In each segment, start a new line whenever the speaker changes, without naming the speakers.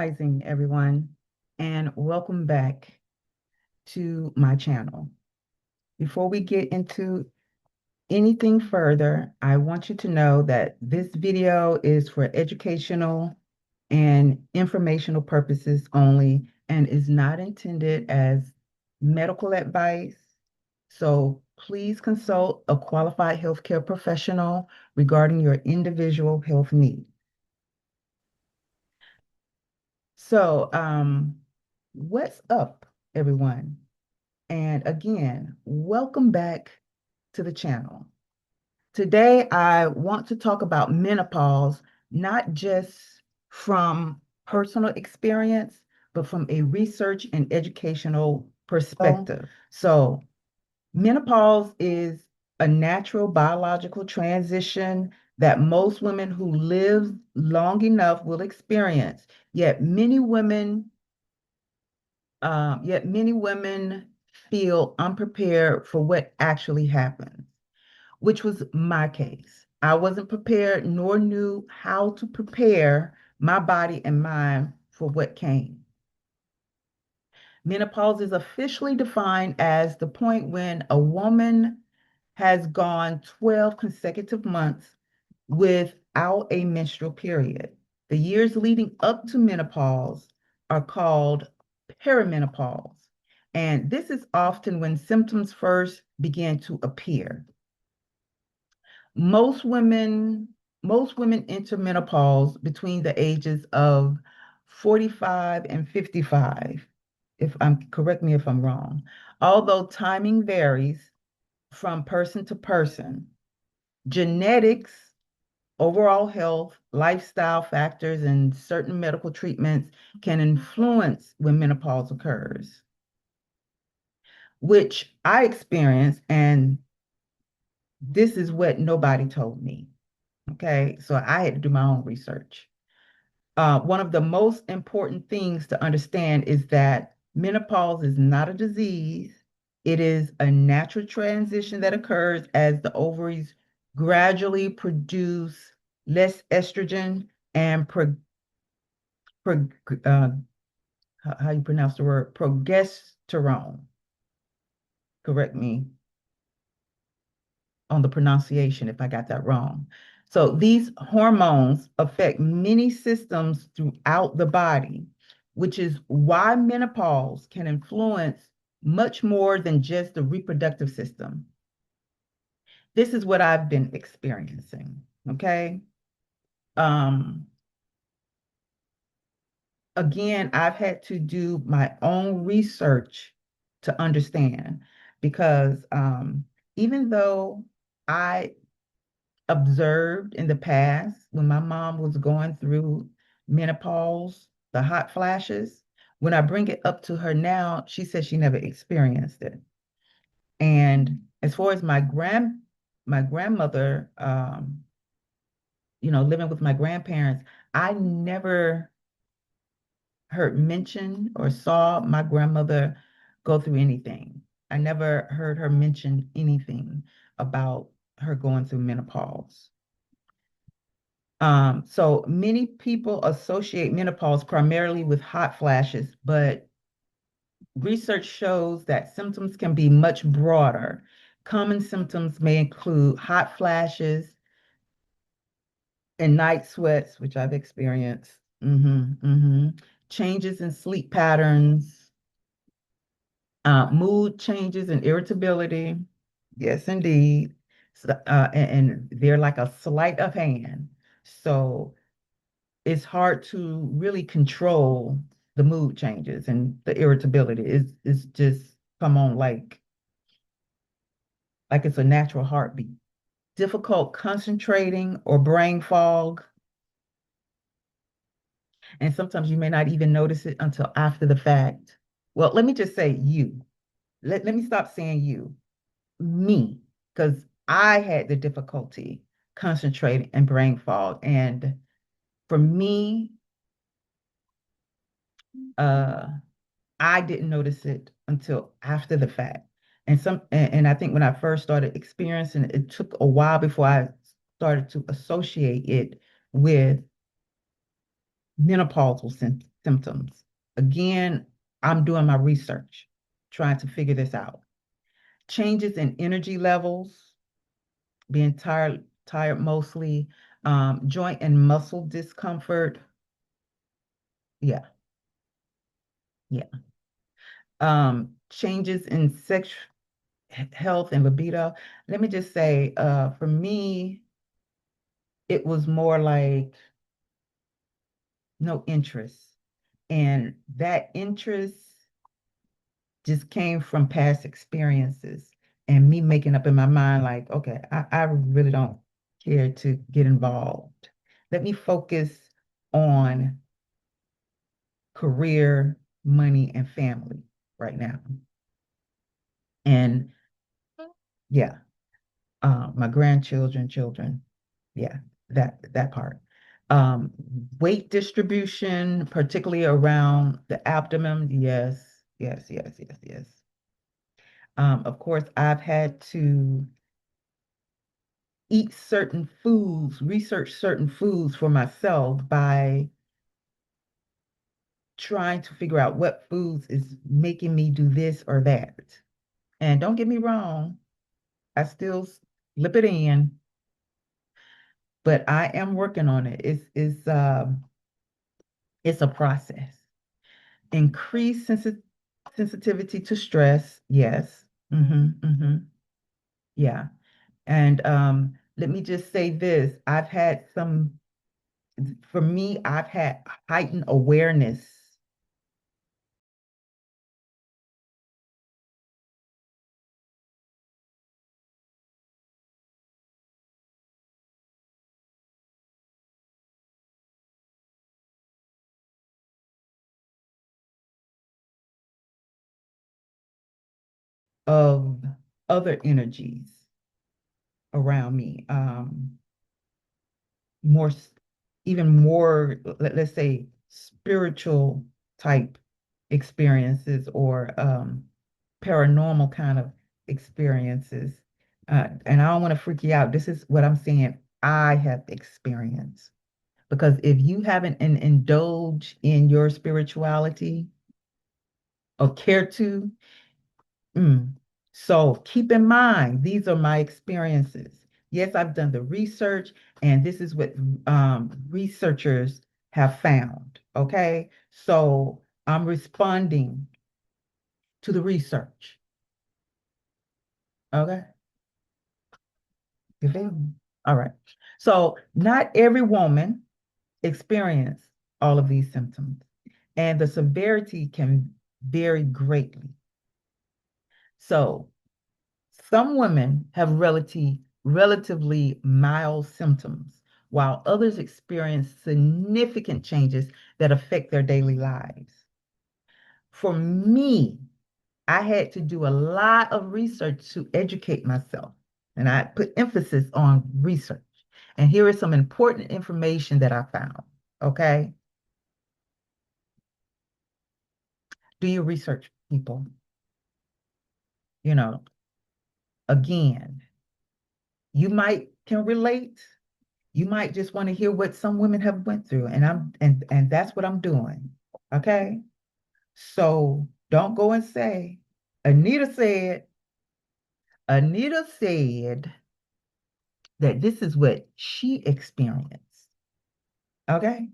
Rising, everyone, and welcome back to my channel. Before we get into anything further, I want you to know that this video is for educational and informational purposes only and is not intended as medical advice. So please consult a qualified healthcare professional regarding your individual health needs. So, what's up, everyone? And again, welcome back to the channel. Today, I want to talk about menopause, not just from personal experience, but from a research and educational perspective. So, menopause is a natural biological transition that most women who live long enough will experience. Yet many women feel unprepared for what actually happens, which was my case. I wasn't prepared nor knew how to prepare my body and mind for what came. Menopause is officially defined as the point when a woman has gone 12 consecutive months without a menstrual period. The years leading up to menopause are called perimenopause, and this is often when symptoms first begin to appear. Most women, most women enter menopause between the ages of 45 and 55. If I'm correct me if I'm wrong. Although timing varies from person to person, genetics, overall health, lifestyle factors, and certain medical treatments can influence when menopause occurs, which I experienced, and this is what nobody told me. Okay, so I had to do my own research. One of the most important things to understand is that menopause is not a disease. It is a natural transition that occurs as the ovaries gradually produce less estrogen and pro, uh, how you pronounce the word progesterone. Correct me on the pronunciation if I got that wrong. So these hormones affect many systems throughout the body, which is why menopause can influence much more than just the reproductive system. This is what I've been experiencing, okay? Um, again, I've had to do my own research to understand because even though I observed in the past when my mom was going through menopause, the hot flashes. When I bring it up to her now, she says she never experienced it. And as far as my grandmother, living with my grandparents, I never heard mention or saw my grandmother go through anything. I never heard her mention anything about her going through menopause. So many people associate menopause primarily with hot flashes, but research shows that symptoms can be much broader. Common symptoms may include hot flashes and night sweats, which I've experienced, changes in sleep patterns, mood changes and irritability. Yes, indeed. So, and they're like a sleight of hand. So it's hard to really control the mood changes and the irritability. It's just come on like it's a natural heartbeat. Difficult concentrating or brain fog. And sometimes you may not even notice it until after the fact. Well, let me just say you. Let me stop saying you. Me, because I had the difficulty concentrating and brain fog. And for me, uh, I didn't notice it until after the fact. And I think when I first started experiencing it, it took a while before I started to associate it with menopausal symptoms. Again, I'm doing my research, trying to figure this out. Changes in energy levels, being tired mostly, joint and muscle discomfort. Yeah, yeah. Changes in sex health and libido. Let me just say, for me, it was more like no interest. And that interest just came from past experiences and me making up in my mind, like, okay, I really don't care to get involved. Let me focus on career, money, and family right now. And yeah, my grandchildren, children, yeah, that part. Um, Weight distribution, particularly around the abdomen, yes, yes, yes, yes, yes. Of course, I've had to eat certain foods, research certain foods for myself by trying to figure out what foods is making me do this or that. And don't get me wrong, I still slip it in, but I am working on it. It's a process. Increase sensitivity to stress. Yes. Yeah. And let me just say this. For me, I've had heightened awareness of other energies around me. More, even more, let's say, spiritual type experiences or paranormal kind of experiences. And I don't want to freak you out. This is what I'm saying I have experienced. Because if you haven't indulged in your spirituality or care to, mm, so keep in mind, these are my experiences. Yes, I've done the research, and this is what researchers have found. Okay, so I'm responding to the research. Okay, you feel me? All right. So not every woman experience all of these symptoms, and the severity can vary greatly. So some women have relatively mild symptoms, while others experience significant changes that affect their daily lives. For me, I had to do a lot of research to educate myself, and I put emphasis on research. And here is some important information that I found. Okay. Do your research, people. You know, again, you might can relate. You might just want to hear what some women have went through, and that's what I'm doing. Okay? So don't go and say, Anita said, Anita said that this is what she experienced. Okay?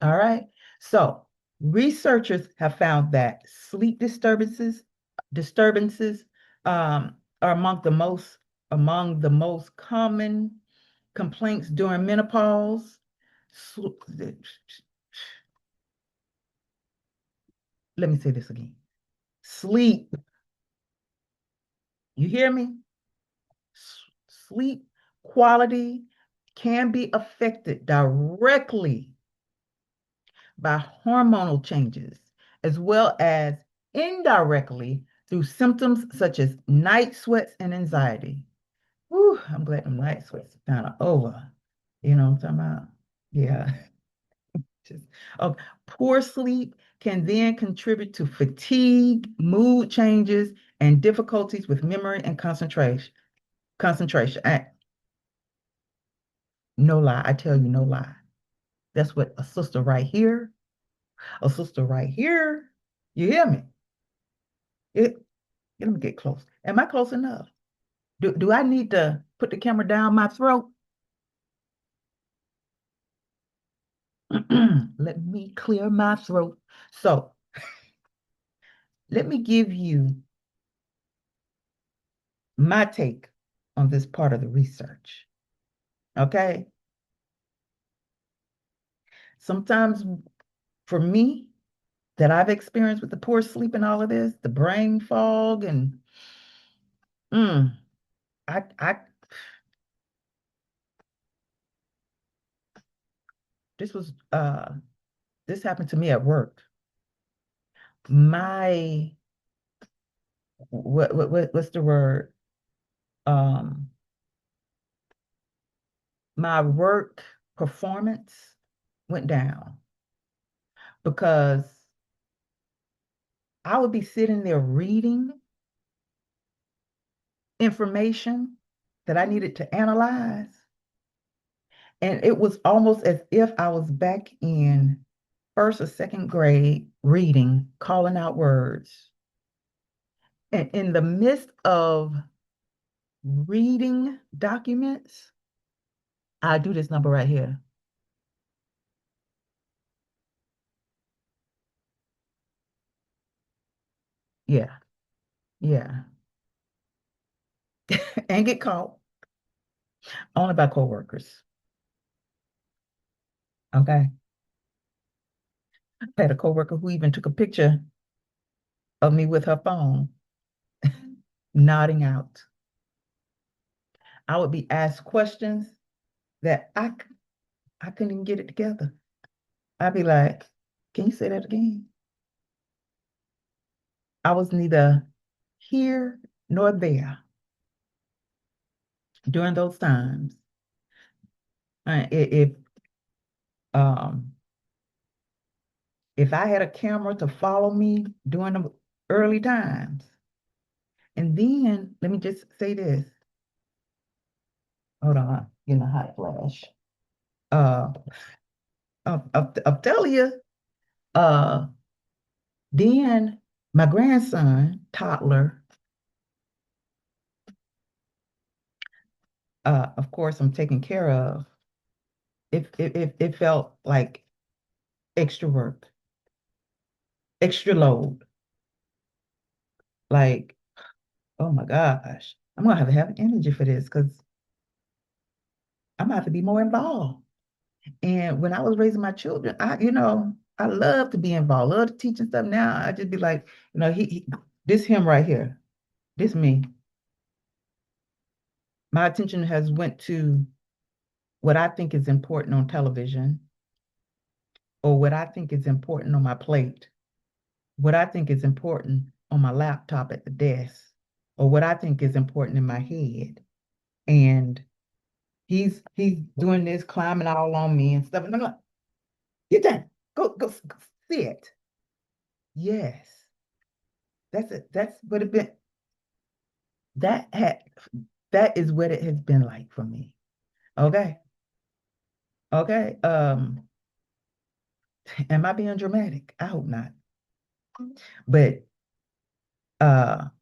All right. So researchers have found that sleep disturbances are among the most common complaints during menopause. Let me say this again. Sleep, you hear me? Sleep quality can be affected directly by hormonal changes, as well as indirectly through symptoms such as night sweats and anxiety. Whew, I'm glad the night sweats are kind of over. You know what I'm talking about? Yeah. Just, oh, poor sleep can then contribute to fatigue, mood changes, and difficulties with memory and concentration. No lie, I tell you, no lie. That's what a sister right here. A sister right here. You hear me? It, let me get close. Am I close enough? Do I need to put the camera down my throat? Let me clear my throat. So let me give you my take on this part of the research. Okay. Sometimes for me, that I've experienced with the poor sleep and all of this, the brain fog, and mm, I this was this happened to me at work. My what's the word? Um, my work performance went down because I would be sitting there reading information that I needed to analyze. And it was almost as if I was back in first or second grade reading, calling out words. And in the midst of reading documents, I do this number right here. Yeah, yeah. And get caught only by coworkers. Okay. I had a coworker who even took a picture of me with her phone, nodding out. I would be asked questions that I couldn't even get it together. I'd be like, can you say that again? I was neither here nor there during those times. If um if I had a camera to follow me during the early times, and then let me just say this. Hold on, getting a hot flash. Uh, I'll tell you. Uh, then my grandson, toddler, of course, I'm taking care of. It felt like extra work, extra load. Like, oh my gosh, I'm gonna have to have energy for this because I'm gonna have to be more involved. And when I was raising my children, I love to be involved, love to teach and stuff. Now I just be like, this him right here, this me. My attention has went to what I think is important on television, or what I think is important on my plate, what I think is important on my laptop at the desk, or what I think is important in my head. And he's doing this, climbing all on me and stuff. And I'm like, get down, go sit. Yes, that's it. That's what it been. That had that is what it has been like for me. Okay. Okay. Am I being dramatic? I hope not. But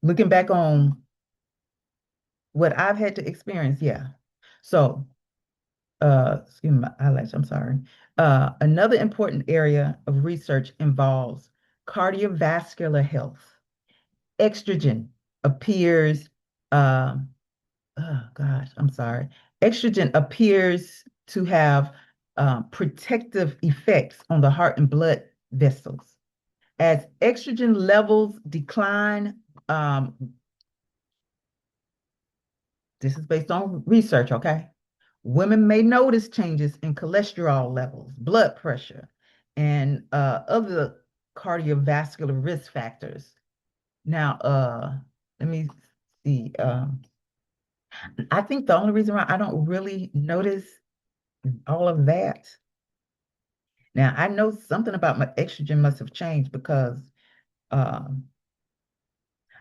looking back on what I've had to experience, yeah. So excuse me, my eyelash, I'm sorry. Another important area of research involves cardiovascular health. Estrogen appears, um, oh gosh, I'm sorry. Estrogen appears to have protective effects on the heart and blood vessels. As estrogen levels decline, um, this is based on research, okay? Women may notice changes in cholesterol levels, blood pressure, and other cardiovascular risk factors. Now, let me see. I think the only reason why I don't really notice all of that. Now, I know something about my estrogen must have changed because um,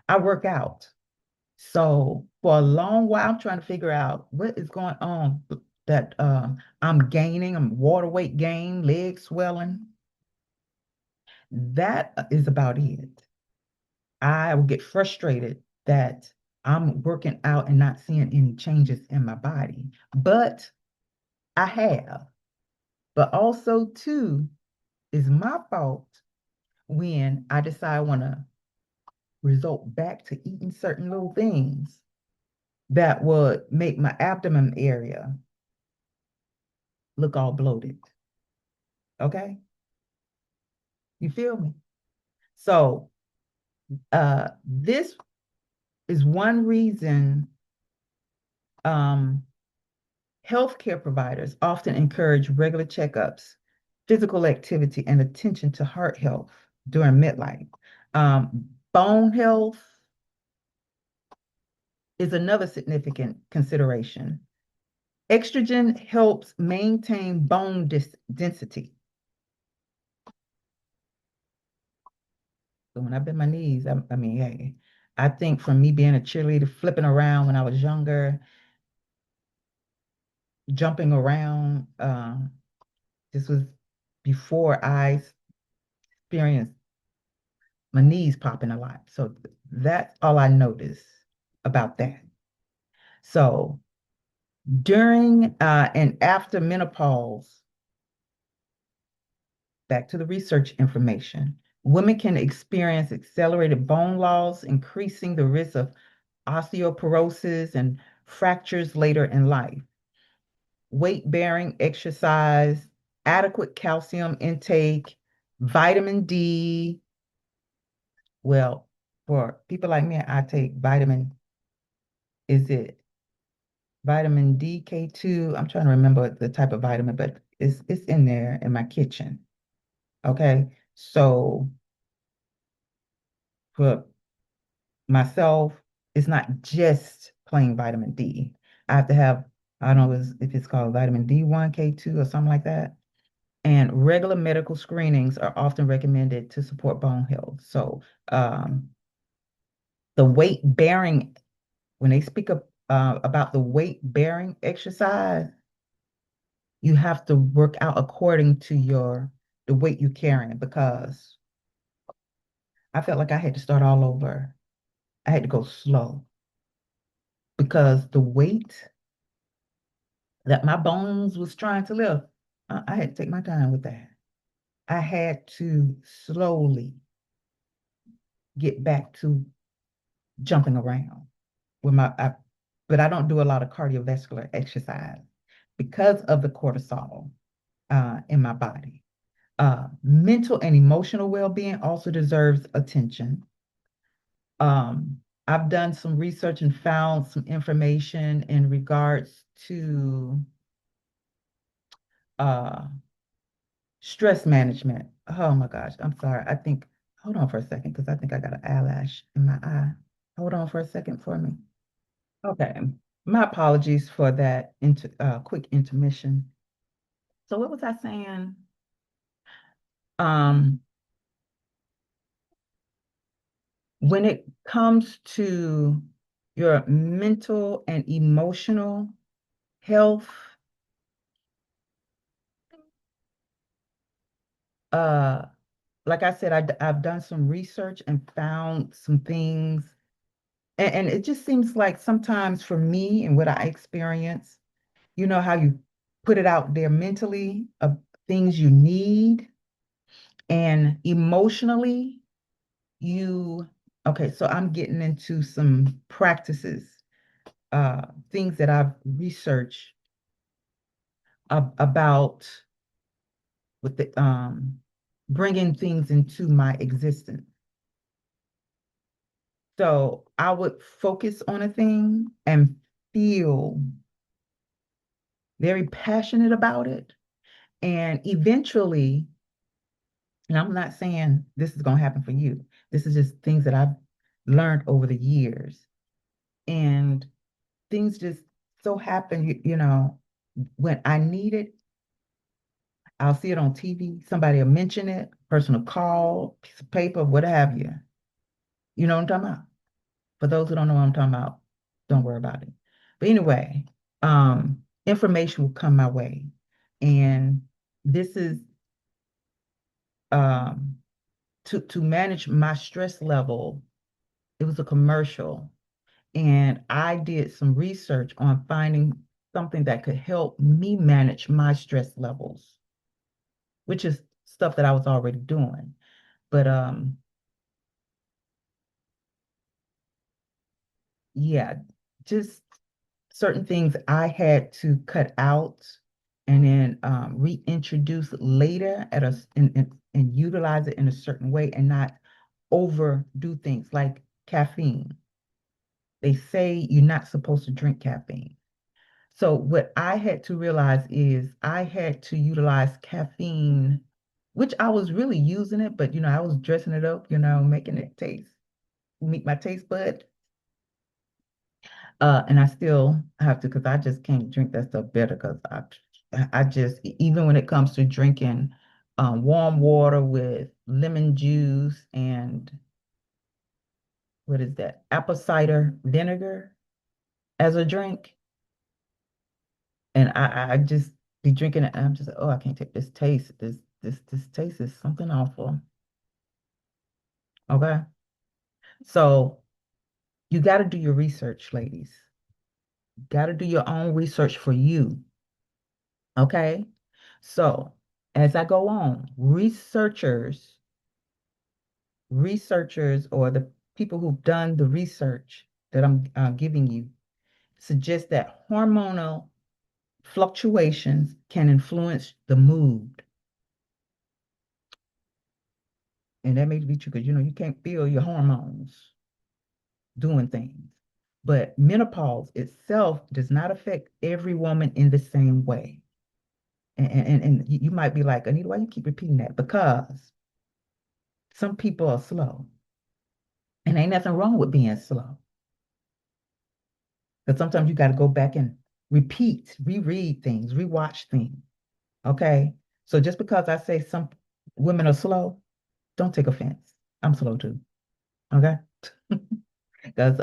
I work out. So for a long while, I'm trying to figure out what is going on that I'm gaining, I'm water weight gain, leg swelling. That is about it. I will get frustrated that I'm working out and not seeing any changes in my body. But I have. But also, too, is my fault when I decide I want to result back to eating certain little things that would make my abdomen area look all bloated. Okay? You feel me? So, this is one reason um, healthcare providers often encourage regular checkups, physical activity, and attention to heart health during midlife. Bone health is another significant consideration. Estrogen helps maintain bone density. So when I bend my knees, I mean, hey, I think from me being a cheerleader, flipping around when I was younger, jumping around, this was before I experienced my knees popping a lot. So that's all I noticed about that. So during and after menopause, back to the research information, women can experience accelerated bone loss, increasing the risk of osteoporosis and fractures later in life. Weight-bearing exercise, adequate calcium intake, vitamin D. Well, for people like me, I take is it vitamin D, K2? I'm trying to remember the type of vitamin, but it's in there in my kitchen. Okay. So for myself, it's not just plain vitamin D. I have to have, I don't know if it's called vitamin D1, K2, or something like that. And regular medical screenings are often recommended to support bone health. So the weight bearing, when they speak about the weight bearing exercise, you have to work out according to the weight you're carrying, because I felt like I had to start all over. I had to go slow because the weight that my bones was trying to lift, I had to take my time with that. I had to slowly get back to jumping around with but I don't do a lot of cardiovascular exercise because of the cortisol in my body. Mental and emotional well-being also deserves attention. I've done some research and found some information in regards to uh, stress management. Oh my gosh, I'm sorry. Hold on for a second, because I think I got an eyelash in my eye. Hold on for a second for me. Okay. My apologies for that quick intermission. So what was I saying? Um, when it comes to your mental and emotional health, uh, like I said, I've done some research and found some things, and it just seems like sometimes for me and what I experience, you know how you put it out there mentally of things you need, and emotionally, you, okay, so I'm getting into some practices, things that I've researched about with the bringing things into my existence. So I would focus on a thing and feel very passionate about it. And eventually, and I'm not saying this is going to happen for you, this is just things that I've learned over the years. And things just so happen, when I need it, I'll see it on TV, somebody will mention it, person will call, piece of paper, what have you. You know what I'm talking about? For those who don't know what I'm talking about, don't worry about it. But anyway, information will come my way. And this is um, to manage my stress level. It was a commercial, and I did some research on finding something that could help me manage my stress levels, which is stuff that I was already doing. But yeah, just certain things I had to cut out and then reintroduce later and utilize it in a certain way and not overdo things like caffeine. They say you're not supposed to drink caffeine. So what I had to realize is I had to utilize caffeine, which I was really using it, but I was dressing it up, making it meet my taste bud. And I still have to, because I just can't drink that stuff better because I just, even when it comes to drinking warm water with lemon juice and what is that? Apple cider vinegar as a drink. And I just be drinking it and I'm just like, oh, I can't take this taste. This taste is something awful. Okay. So you got to do your research, ladies. Got to do your own research for you. Okay. So as I go on, researchers or the people who've done the research that I'm giving you suggest that hormonal fluctuations can influence the mood. And that may be true because you can't feel your hormones doing things. But menopause itself does not affect every woman in the same way. And you might be like, Anita, why you keep repeating that? Because some people are slow. And ain't nothing wrong with being slow. Because sometimes you got to go back and reread things, rewatch things. Okay. So just because I say some women are slow, don't take offense. I'm slow too. Okay. Because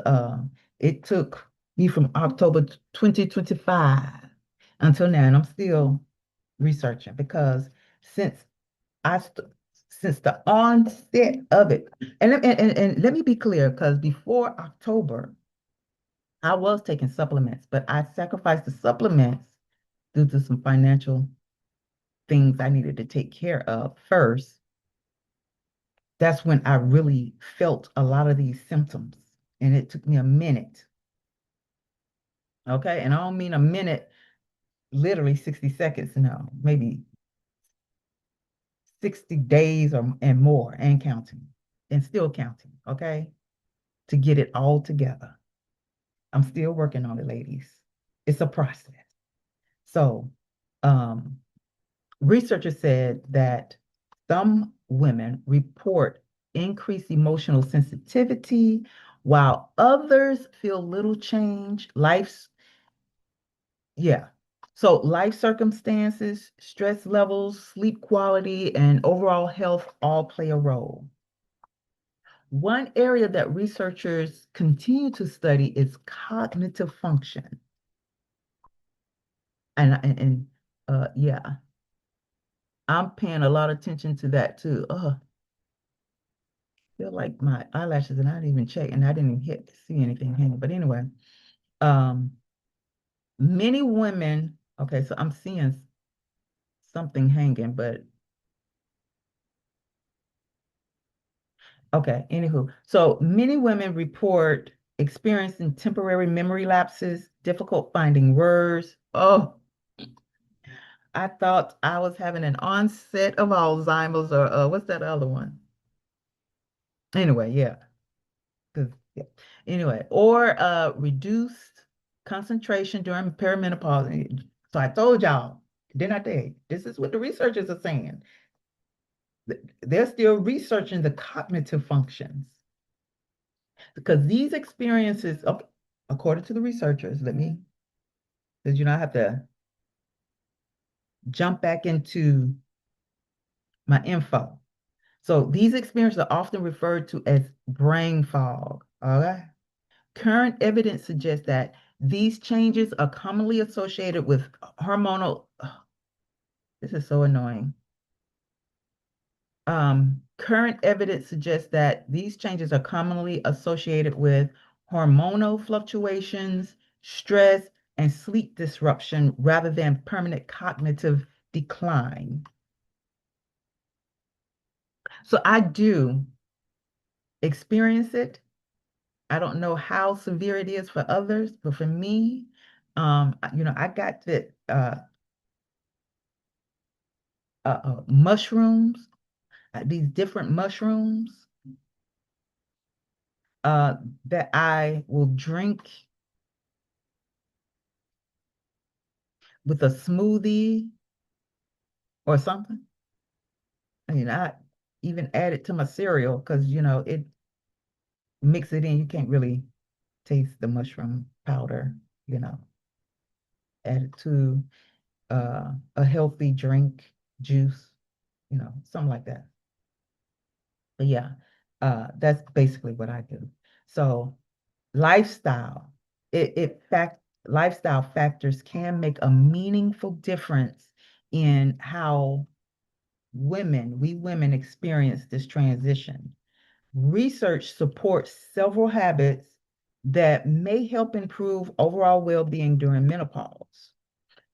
it took me from October 2025 until now, and I'm still researching because since I st since the onset of it, and let me be clear, because before October, I was taking supplements, but I sacrificed the supplements due to some financial things I needed to take care of first. That's when I really felt a lot of these symptoms, and it took me a minute. Okay, and I don't mean a minute, literally 60 seconds, no, maybe 60 days or and more and counting and still counting, okay, to get it all together. I'm still working on it, ladies. It's a process. So, um, researchers said that some women report increased emotional sensitivity, while others feel little change. Yeah. So life circumstances, stress levels, sleep quality, and overall health all play a role. One area that researchers continue to study is cognitive function. And yeah, I'm paying a lot of attention to that too. Feel like my eyelashes and I didn't even check and I didn't even hit to see anything hanging. But anyway, um, many women, okay, so I'm seeing something hanging, but okay, anywho. So many women report experiencing temporary memory lapses, difficult finding words. Oh, I thought I was having an onset of Alzheimer's or what's that other one? Anyway, yeah. 'Cause, yeah. Anyway, or reduced concentration during perimenopause. So I told y'all, didn't I tell you? This is what the researchers are saying. They're still researching the cognitive functions because these experiences, okay, according to the researchers, because I have to jump back into my info. So these experiences are often referred to as brain fog. All right. Current evidence suggests that these changes are commonly associated with hormonal, this is so annoying. Current evidence suggests that these changes are commonly associated with hormonal fluctuations, stress, and sleep disruption rather than permanent cognitive decline. So I do experience it. I don't know how severe it is for others, but for me, I got that mushrooms, these different mushrooms uh, that I will drink with a smoothie or something. I even add it to my cereal because, it mix it in. You can't really taste the mushroom powder, you know, add it to a healthy drink, juice, something like that. But yeah, that's basically what I do. So lifestyle, it fact lifestyle factors can make a meaningful difference in how we women experience this transition. Research supports several habits that may help improve overall well-being during menopause.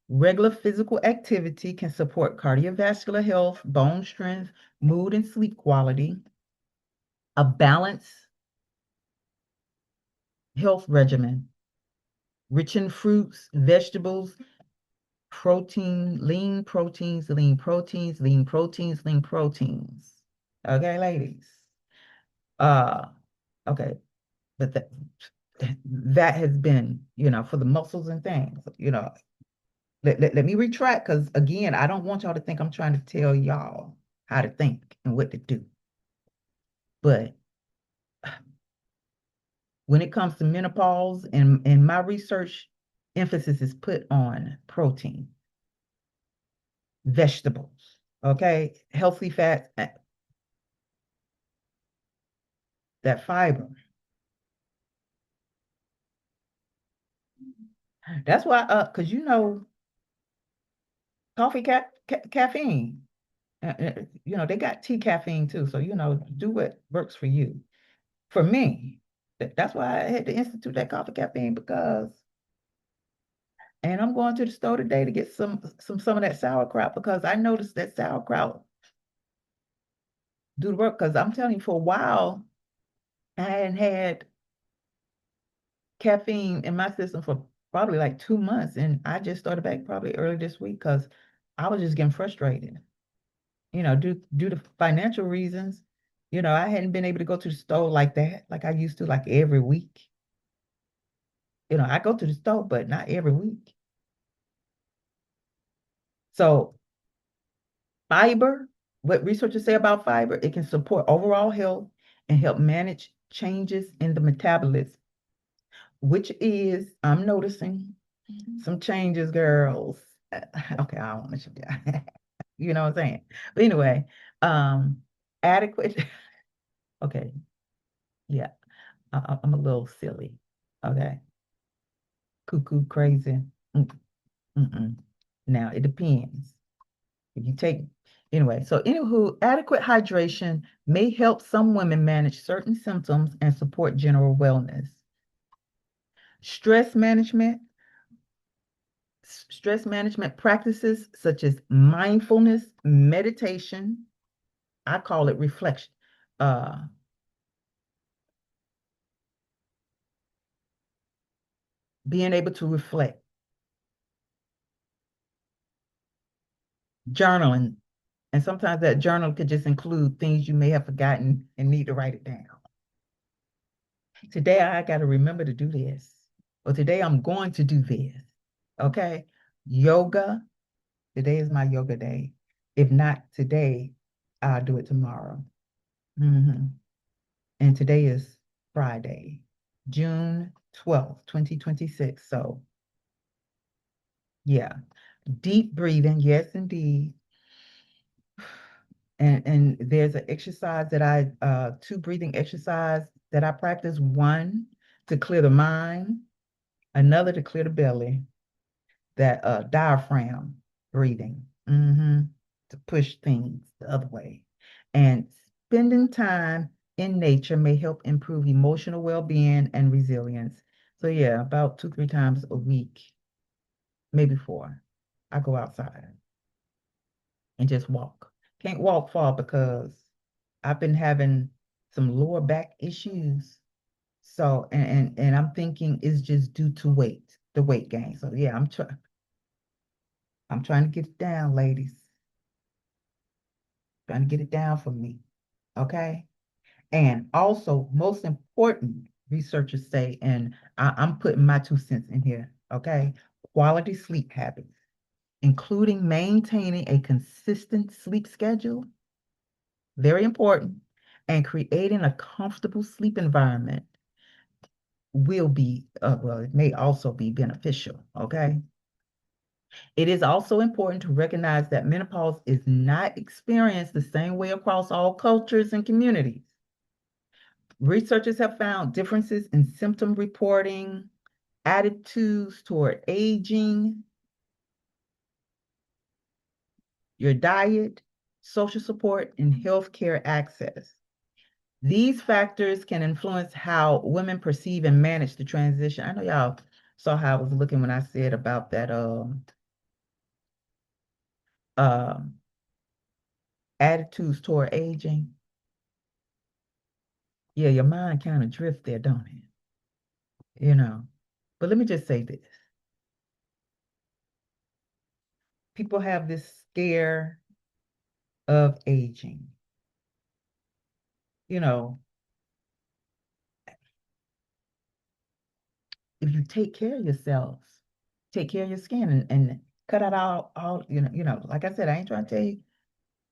Regular physical activity can support cardiovascular health, bone strength, mood, and sleep quality. A balanced health regimen, rich in fruits, vegetables, protein, lean proteins, lean proteins, lean proteins, lean proteins. Okay, ladies. Uh, okay, but that has been, for the muscles and things, let me retract because again, I don't want y'all to think I'm trying to tell y'all how to think and what to do. But when it comes to menopause and in my research, emphasis is put on protein, vegetables, okay, healthy fats, that fiber. That's why, because coffee caffeine. They got tea caffeine too. So, do what works for you. For me, that's why I had to institute that coffee caffeine because, and I'm going to the store today to get some of that sauerkraut because I noticed that sauerkraut do the work. Because I'm telling you, for a while, I hadn't had caffeine in my system for probably like 2 months, and I just started back probably early this week because I was just getting frustrated. Due to financial reasons, I hadn't been able to go to the store like that, like I used to, like every week. I go to the store, but not every week. So fiber, what researchers say about fiber, it can support overall health and help manage changes in the metabolism, which is, I'm noticing some changes, girls. Okay, I don't want to show you. You know what I'm saying? But anyway, adequate. Okay, yeah, I'm a little silly. Okay, cuckoo crazy. Mm, mm-mm. Now it depends. If you take anyway, so anywho, adequate hydration may help some women manage certain symptoms and support general wellness. Stress management, stress management practices such as mindfulness, meditation, I call it reflection, uh, being able to reflect, journaling, and sometimes that journal could just include things you may have forgotten and need to write it down. Today I got to remember to do this, or today I'm going to do this. Okay. Yoga. Today is my yoga day. If not today, I'll do it tomorrow. hmm And today is Friday, June 12th, 2026. So, yeah, deep breathing. Yes, indeed. And there's an exercise that two breathing exercise that I practice. One to clear the mind, another to clear the belly. That diaphragm breathing to push things the other way. And spending time in nature may help improve emotional well-being and resilience. So yeah, about 2, 3 times a week, maybe four, I go outside and just walk. Can't walk far because I've been having some lower back issues. So and I'm thinking it's just due to the weight gain. So yeah, I'm trying to get it down, ladies. Trying to get it down for me. Okay. And also, most important, researchers say, and I'm putting my 2 cents in here, okay? Quality sleep habits, including maintaining a consistent sleep schedule, very important, and creating a comfortable sleep environment will be, well, it may also be beneficial, okay? It is also important to recognize that menopause is not experienced the same way across all cultures and communities. Researchers have found differences in symptom reporting, attitudes toward aging, your diet, social support, and healthcare access. These factors can influence how women perceive and manage the transition. I know y'all saw how I was looking when I said about that um attitudes toward aging. Yeah, your mind kind of drifts there, don't it? You know. But let me just say this. People have this scare of aging. You know, if you take care of yourselves, take care of your skin and cut out all like I said, I ain't trying to tell you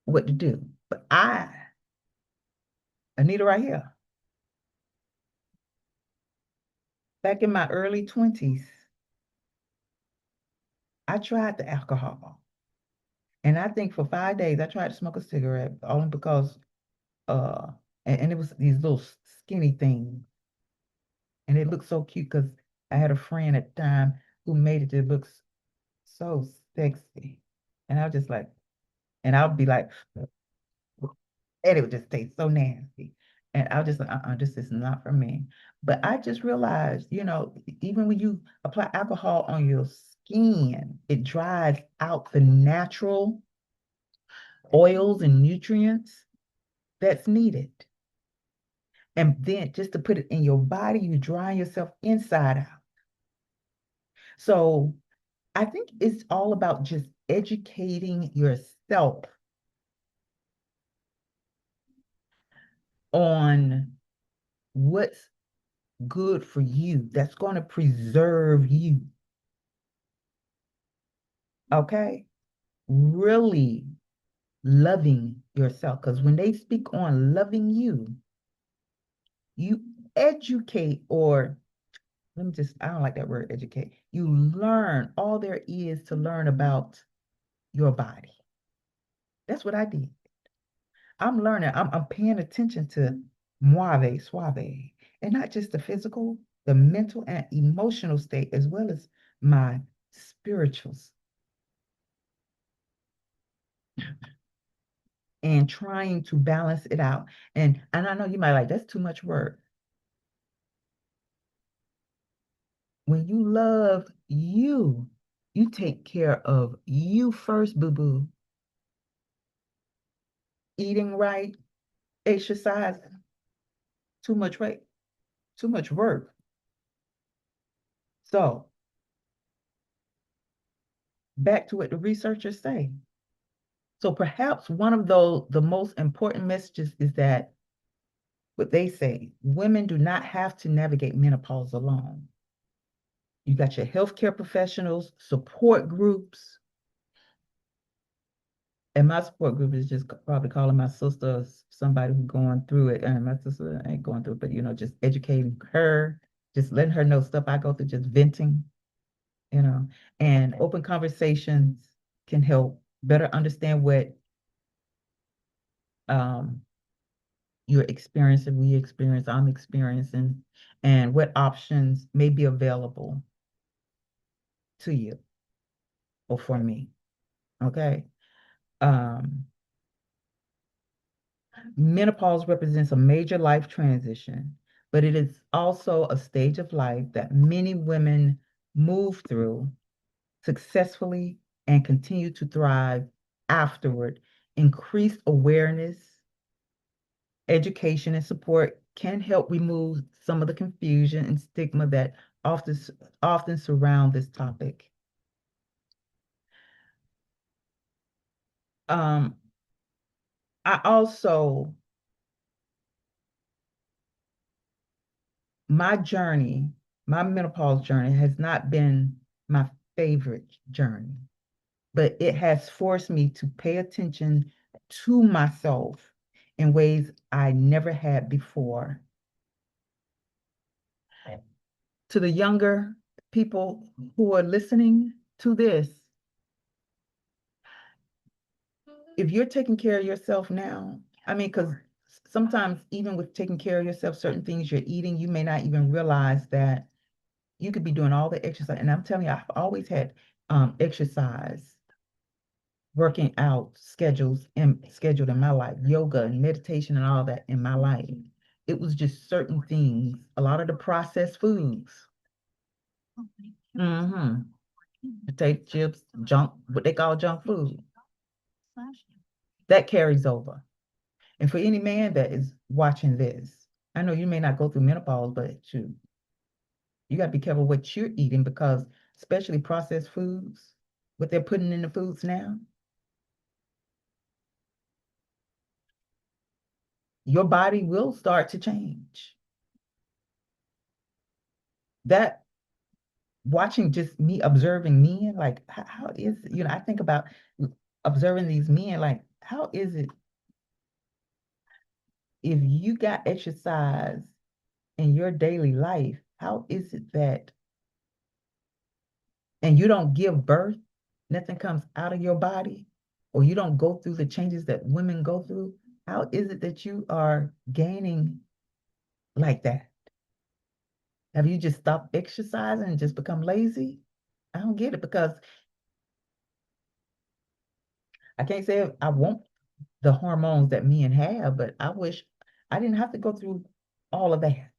what to do. But Anita right here, back in my early 20s, I tried the alcohol. And I think for 5 days I tried to smoke a cigarette only because uh and it was these little skinny things. And it looked so cute because I had a friend at the time who made it look so sexy. And I was just like, and I would be like, and it would just taste so nasty. And I was just like, this is not for me. But I just realized, even when you apply alcohol on your skin, it dries out the natural oils and nutrients that's needed. And then just to put it in your body, you dry yourself inside out. So I think it's all about just educating yourself on what's good for you, that's going to preserve you. Okay? Really loving yourself. Because when they speak on loving you educate, or I don't like that word educate. You learn all there is to learn about your body. That's what I did. I'm learning, I'm paying attention to Moave, Suave, and not just the physical, the mental and emotional state, as well as my spirituals, and trying to balance it out. And I know you might like, that's too much work. When you love you, you take care of you first, boo-boo. Eating right, exercising, too much weight, too much work. So back to what the researchers say. So perhaps one of the most important messages is that what they say, women do not have to navigate menopause alone. You got your healthcare professionals, support groups, and my support group is just probably calling my sister somebody who's going through it, and my sister ain't going through it, but just educating her, just letting her know stuff I go through, just venting, and open conversations can help better understand what um you're experiencing, I'm experiencing, and what options may be available to you or for me. Okay. Um, Menopause represents a major life transition, but it is also a stage of life that many women move through successfully and continue to thrive afterward. Increased awareness, education, and support can help remove some of the confusion and stigma that often often surround this topic. Um, I also my journey, my menopause journey has not been my favorite journey, but it has forced me to pay attention to myself in ways I never had before. To the younger people who are listening to this, if you're taking care of yourself now, I mean, because sometimes even with taking care of yourself, certain things you're eating, you may not even realize that you could be doing all the exercise. And I'm telling you, I've always had exercise, working out scheduled in my life, yoga and meditation and all that in my life. It was just certain things, a lot of the processed foods. Mm-hmm. Potato chips, junk, what they call junk food. That carries over. And for any man that is watching this, I know you may not go through menopause, but you got to be careful what you're eating because especially processed foods, what they're putting in the foods now, your body will start to change. That watching just me observing men, like how is, I think about observing these men, like how is it if you got exercise in your daily life, how is it that, and you don't give birth, nothing comes out of your body, or you don't go through the changes that women go through, how is it that you are gaining like that? Have you just stopped exercising and just become lazy? I don't get it because I can't say I want the hormones that men have, but I wish I didn't have to go through all of that.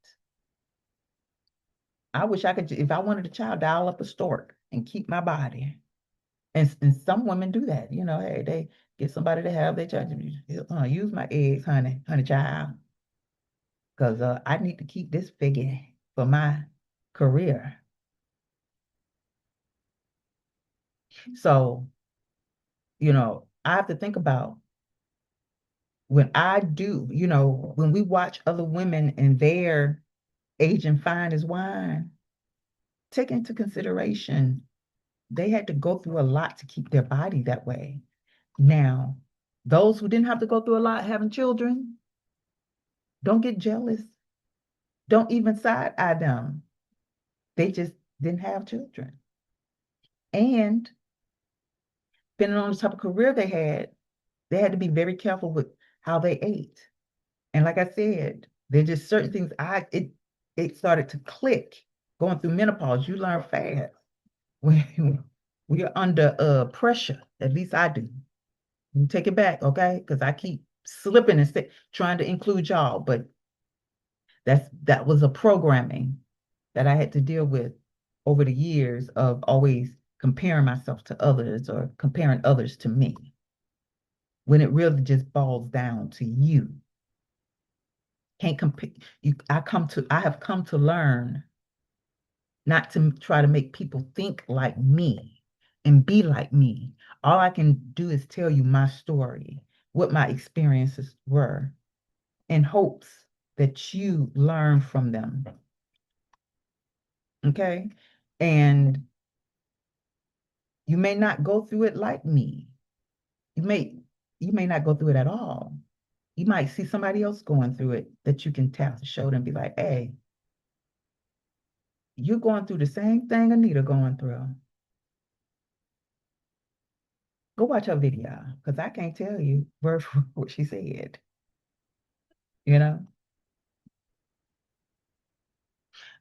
I wish I could, if I wanted a child, dial up a stork and keep my body. And some women do that, hey, they get somebody to have their child. Use my eggs, honey child, because I need to keep this figure for my career. So, I have to think about when I do, when we watch other women and they're aging fine as wine, take into consideration they had to go through a lot to keep their body that way. Now, those who didn't have to go through a lot having children, don't get jealous. Don't even side eye them. They just didn't have children. And depending on the type of career they had to be very careful with how they ate. And like I said, there's just certain things it started to click going through menopause. You learn fast when we are under pressure. At least I do. You take it back, okay? Because I keep slipping and trying to include y'all, but that was a programming that I had to deal with over the years of always comparing myself to others or comparing others to me when it really just boils down to you. Can't compare I have come to learn not to try to make people think like me and be like me. All I can do is tell you my story, what my experiences were, in hopes that you learn from them. Okay? And you may not go through it like me. You may you may not go through it at all. You might see somebody else going through it that you can tap the shoulder and be like, hey, you're going through the same thing Anita going through. Go watch her video because I can't tell you word for what she said, you know?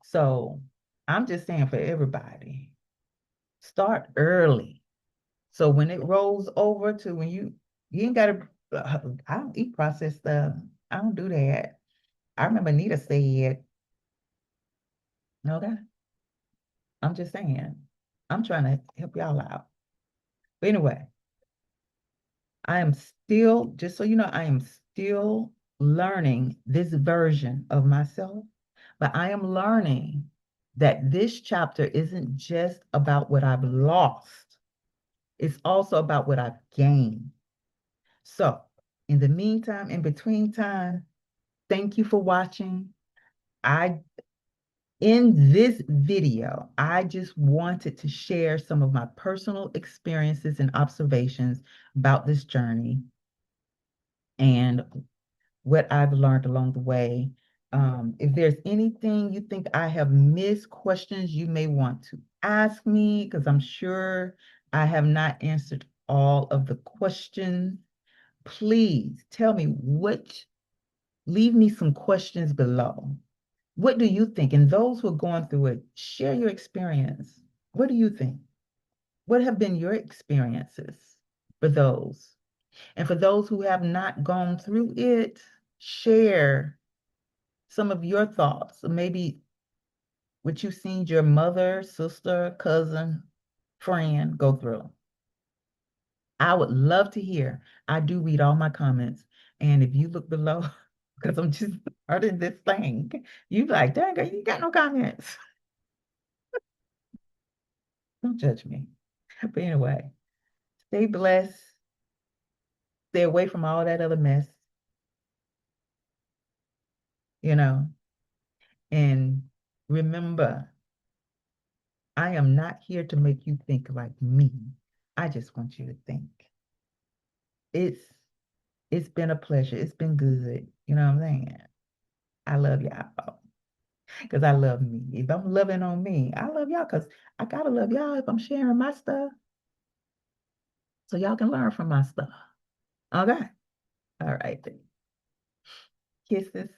So I'm just saying for everybody, start early. So when it rolls over to when you ain't got to I don't eat processed stuff. I don't do that. I remember Anita said, okay, I'm just saying, I'm trying to help y'all out. But anyway, I am still, just so you know, I am still learning this version of myself, but I am learning that this chapter isn't just about what I've lost, it's also about what I've gained. So, in the meantime, in between time, thank you for watching. I In this video, I just wanted to share some of my personal experiences and observations about this journey and what I've learned along the way. If there's anything you think I have missed, questions you may want to ask me, because I'm sure I have not answered all of the questions, please tell me leave me some questions below. What do you think? And those who are going through it, share your experience. What do you think? What have been your experiences for those? And for those who have not gone through it, share some of your thoughts, maybe what you've seen your mother, sister, cousin, friend go through. I would love to hear. I do read all my comments. And if you look below, because I'm just starting this thing, you be like, dang, girl, you got no comments. Don't judge me. But anyway, stay blessed. Stay away from all that other mess, you know. And remember, I am not here to make you think like me. I just want you to think. It's it's been a pleasure. It's been good. You know what I'm saying? I love y'all because I love me. If I'm loving on me, I love y'all because I gotta love y'all if I'm sharing my stuff so y'all can learn from my stuff. Okay. All right then. Kisses.